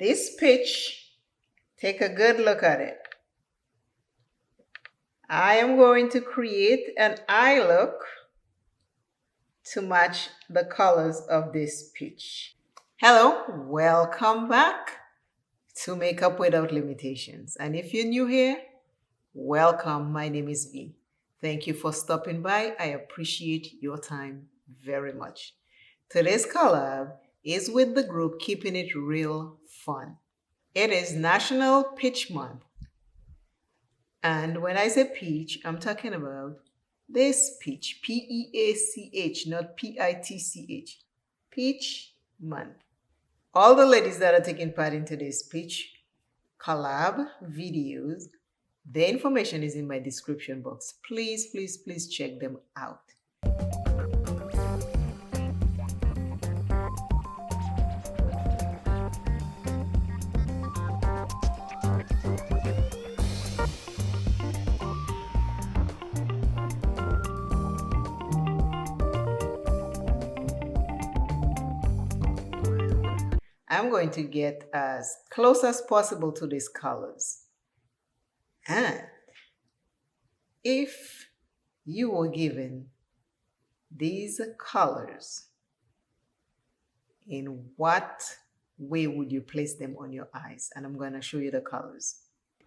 This peach, take a good look at it. I am going to create an eye look to match the colors of this peach. Hello, welcome back to Makeup Without Limitations. And if you're new here, welcome. My name is V. Thank you for stopping by. I appreciate your time very much. Today's collab is with the group Keeping It Real Fun. It is National Peach Month. And when I say peach, I'm talking about this peach, P-E-A-C-H, not P-I-T-C-H. Peach Month. All the ladies that are taking part in today's peach collab videos, the information is in my description box. Please, please, please check them out. I'm going to get as close as possible to these colors. And if you were given these colors, in what way would you place them on your eyes? And I'm going to show you the colors.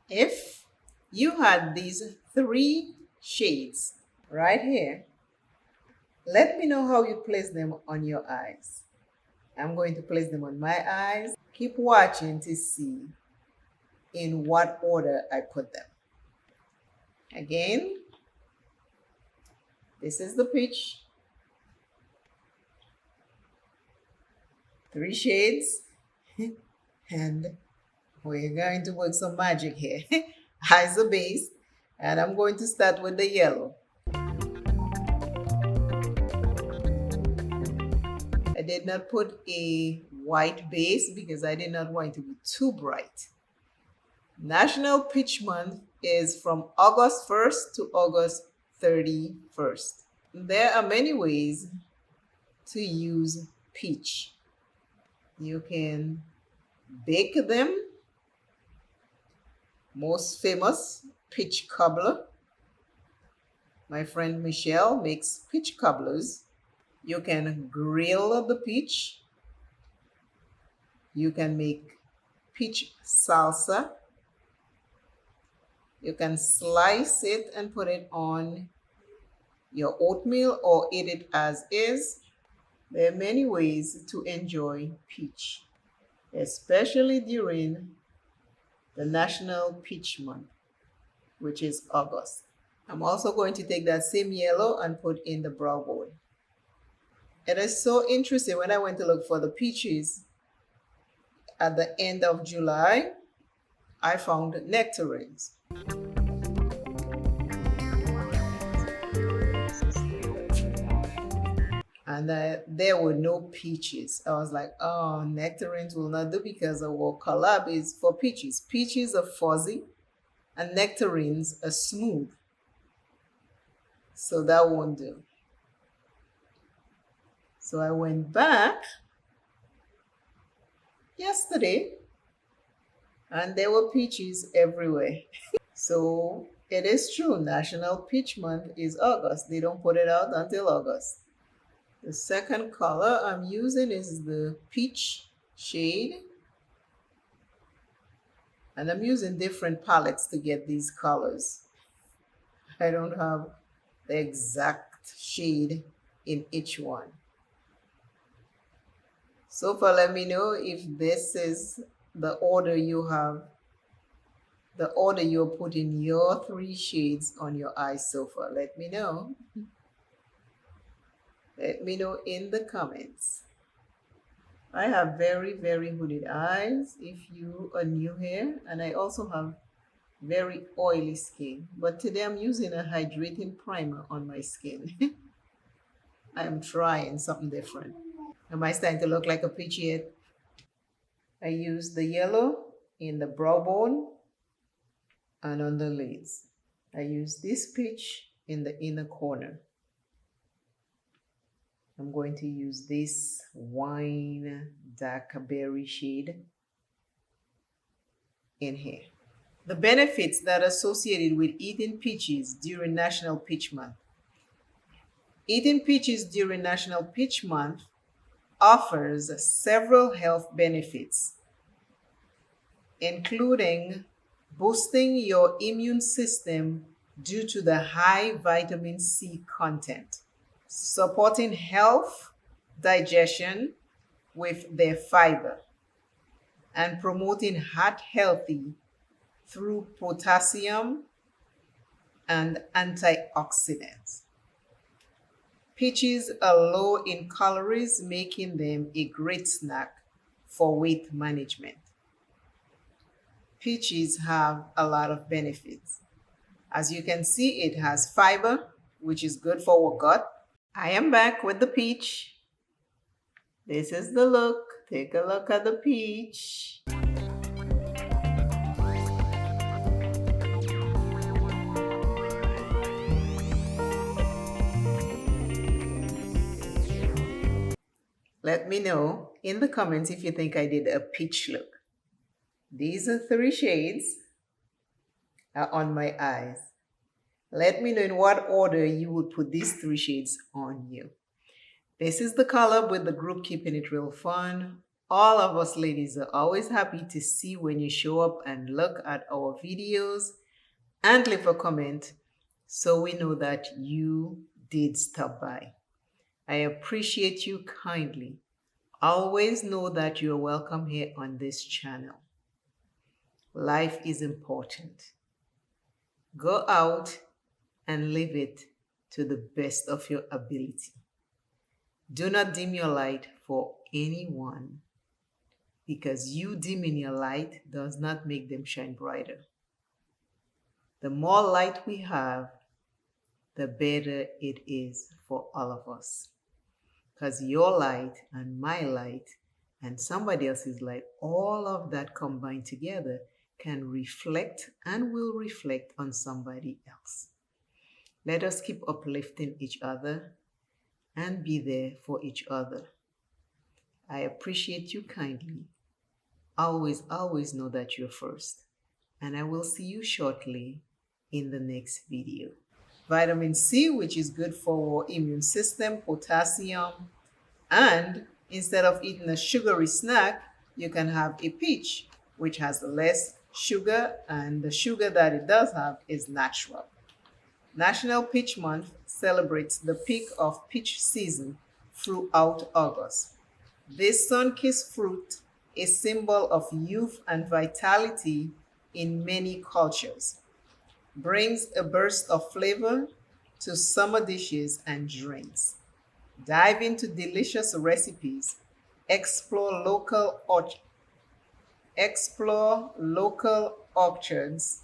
If you had these 3 shades right here, let me know how you place them on your eyes. I'm going to place them on my eyes. Keep watching to see in what order I put them. Again, this is the peach. 3 shades. And we're going to work some magic here. Eyes a base. And I'm going to start with the yellow. I did not put a white base because I did not want it to be too bright. National Peach Month is from August 1st to August 31st. There are many ways to use peach. You can bake them. Most famous, peach cobbler. My friend Michelle makes peach cobblers. You can grill the peach. You can make peach salsa. You can slice it and put it on your oatmeal or eat it as is. There are many ways to enjoy peach, especially during the National Peach Month, which is August. I'm also going to take that same yellow and put in the brow bone. It is so interesting. When I went to look for the peaches at the end of July, I found nectarines. And there were no peaches. I was like, oh, nectarines will not do because our collab is for peaches. Peaches are fuzzy and nectarines are smooth. So that won't do. So I went back yesterday and there were peaches everywhere. So it is true, National Peach Month is August. They don't put it out until August. The second color I'm using is the peach shade. And I'm using different palettes to get these colors. I don't have the exact shade in each one. So far, let me know if this is the order you have, the order you're putting your 3 shades on your eyes so far. Let me know. Let me know in the comments. I have very, very hooded eyes if you are new here. And I also have very oily skin. But today I'm using a hydrating primer on my skin. I'm trying something different. Am I starting to look like a peach yet? I use the yellow in the brow bone and on the lids. I use this peach in the inner corner. I'm going to use this wine dark berry shade in here. The benefits that are associated with eating peaches during National Peach Month. Eating peaches during National Peach Month offers several health benefits, including boosting your immune system due to the high vitamin C content, supporting health, digestion with their fiber, and promoting heart healthy through potassium and antioxidants. Peaches are low in calories, making them a great snack for weight management. Peaches have a lot of benefits. As you can see, it has fiber, which is good for our gut. I am back with the peach. This is the look. Take a look at the peach. Let me know in the comments if you think I did a peach look. These are 3 shades on my eyes. Let me know in what order you would put these 3 shades on you. This is the color with the group keeping it real fun. All of us ladies are always happy to see when you show up and look at our videos and leave a comment so we know that you did stop by. I appreciate you kindly. Always know that you're welcome here on this channel. Life is important. Go out and live it to the best of your ability. Do not dim your light for anyone, because you dimming your light does not make them shine brighter. The more light we have, the better it is for all of us. Because your light and my light and somebody else's light, all of that combined together can reflect and will reflect on somebody else. Let us keep uplifting each other and be there for each other. I appreciate you kindly. Always, always know that you're first. And I will see you shortly in the next video. Vitamin C, which is good for our immune system, potassium, and instead of eating a sugary snack, you can have a peach, which has less sugar, and the sugar that it does have is natural. National Peach Month celebrates the peak of peach season throughout August. This sun-kissed fruit, a symbol of youth and vitality in many cultures, brings a burst of flavor to summer dishes and drinks. Dive into delicious recipes, explore local orchards,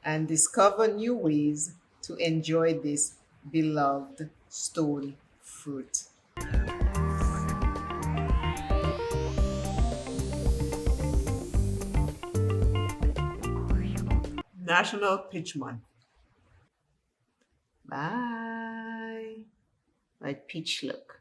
and discover new ways to enjoy this beloved stone fruit. National Peach Month. Bye. My peach look.